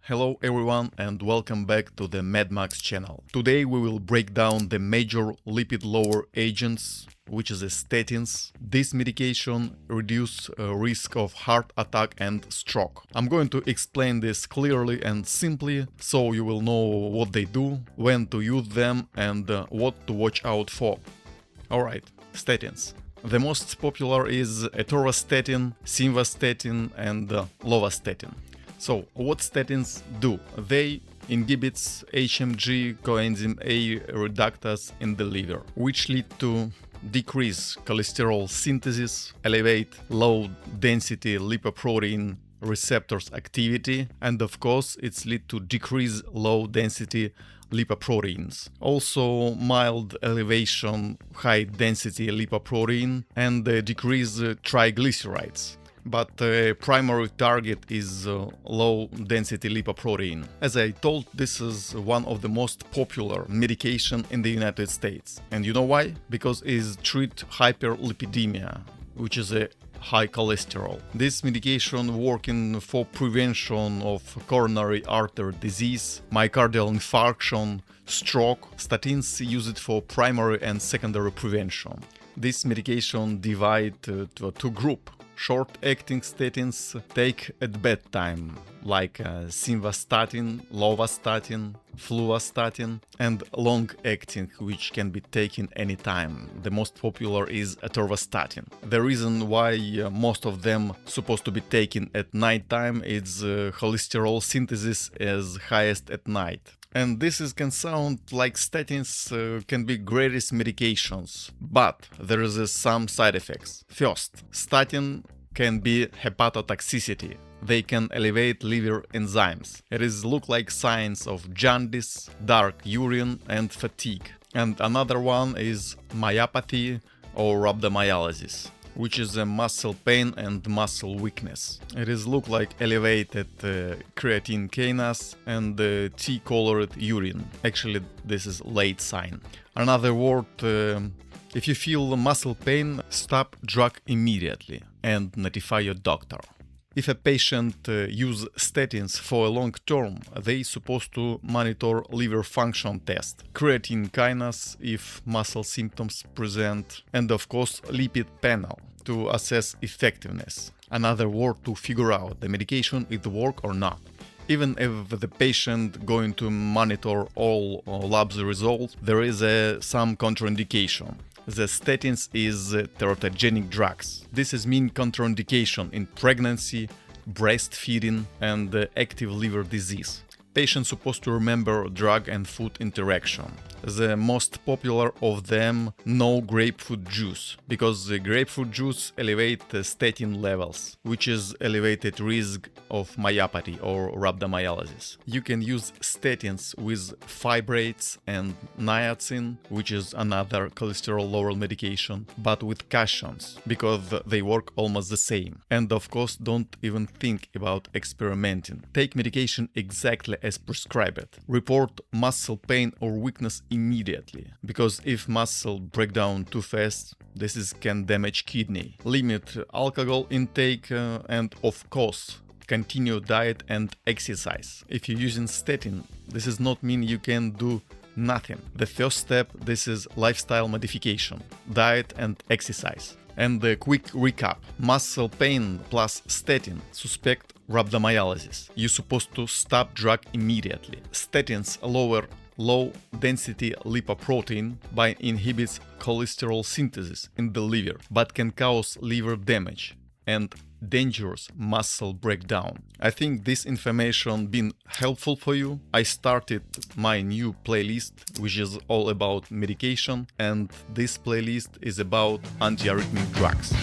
Hello everyone and welcome back to the MedMax channel. Today we will break down the major lipid-lower agents, which is the statins. This medication reduces risk of heart attack and stroke. I'm going to explain this clearly and simply so you will know what they do, when to use them and what to watch out for. Alright, statins. The most popular is atorvastatin, simvastatin and lovastatin. So, what statins do? They inhibit HMG coenzyme A reductase in the liver, which lead to decrease cholesterol synthesis, elevate low-density lipoprotein receptors activity, and of course it's lead to decrease low-density lipoproteins. Also mild elevation high-density lipoprotein and decrease triglycerides. But the primary target is low-density lipoprotein. As I told, this is one of the most popular medication in the United States. And you know why? Because it treats hyperlipidemia, which is a high cholesterol. This medication working for prevention of coronary artery disease, myocardial infarction, stroke. Statins use it for primary and secondary prevention. This medication divide to two groups. Short-acting statins take at bedtime, like simvastatin, lovastatin, fluvastatin, and long-acting, which can be taken anytime. The most popular is atorvastatin. The reason why most of them supposed to be taken at nighttime is cholesterol synthesis is highest at night. And can sound like statins can be greatest medications, but there is some side effects. First, statin can be hepatotoxicity. They can elevate liver enzymes. It look like signs of jaundice, dark urine and fatigue. And another one is myopathy or rhabdomyolysis, which is a muscle pain and muscle weakness. It look like elevated creatine kinase and tea-colored urine. Actually, this is late sign. Another word, if you feel muscle pain, stop drug immediately and notify your doctor. If a patient use statins for a long term, they supposed to monitor liver function test, creatine kinase if muscle symptoms present, and of course lipid panel to assess effectiveness. Another word to figure out the medication if it work or not. Even if the patient going to monitor all labs results, there is some contraindication. The statins is teratogenic drugs. This is mean contraindication in pregnancy, breastfeeding and active liver disease. Patient supposed to remember drug and food interaction. The most popular of them, no grapefruit juice, because the grapefruit juice elevate the statin levels, which is elevated risk of myopathy or rhabdomyolysis. You can use statins with fibrates and niacin, which is another cholesterol lower medication, but with cautions, because they work almost the same. And of course, don't even think about experimenting. Take medication exactly as prescribed. Report muscle pain or weakness immediately, because if muscle break down too fast, this can damage kidney. Limit alcohol intake and of course continue diet and exercise. If you're using statin, this does not mean you can do nothing. The first step, this is lifestyle modification, diet and exercise. And a quick recap: muscle pain plus statin, suspect rhabdomyolysis. You're supposed to stop drug immediately. Statins lower low-density lipoprotein by inhibits cholesterol synthesis in the liver, but can cause liver damage and dangerous muscle breakdown. I think this information been helpful for you. I started my new playlist, which is all about medication, and this playlist is about antiarrhythmic drugs.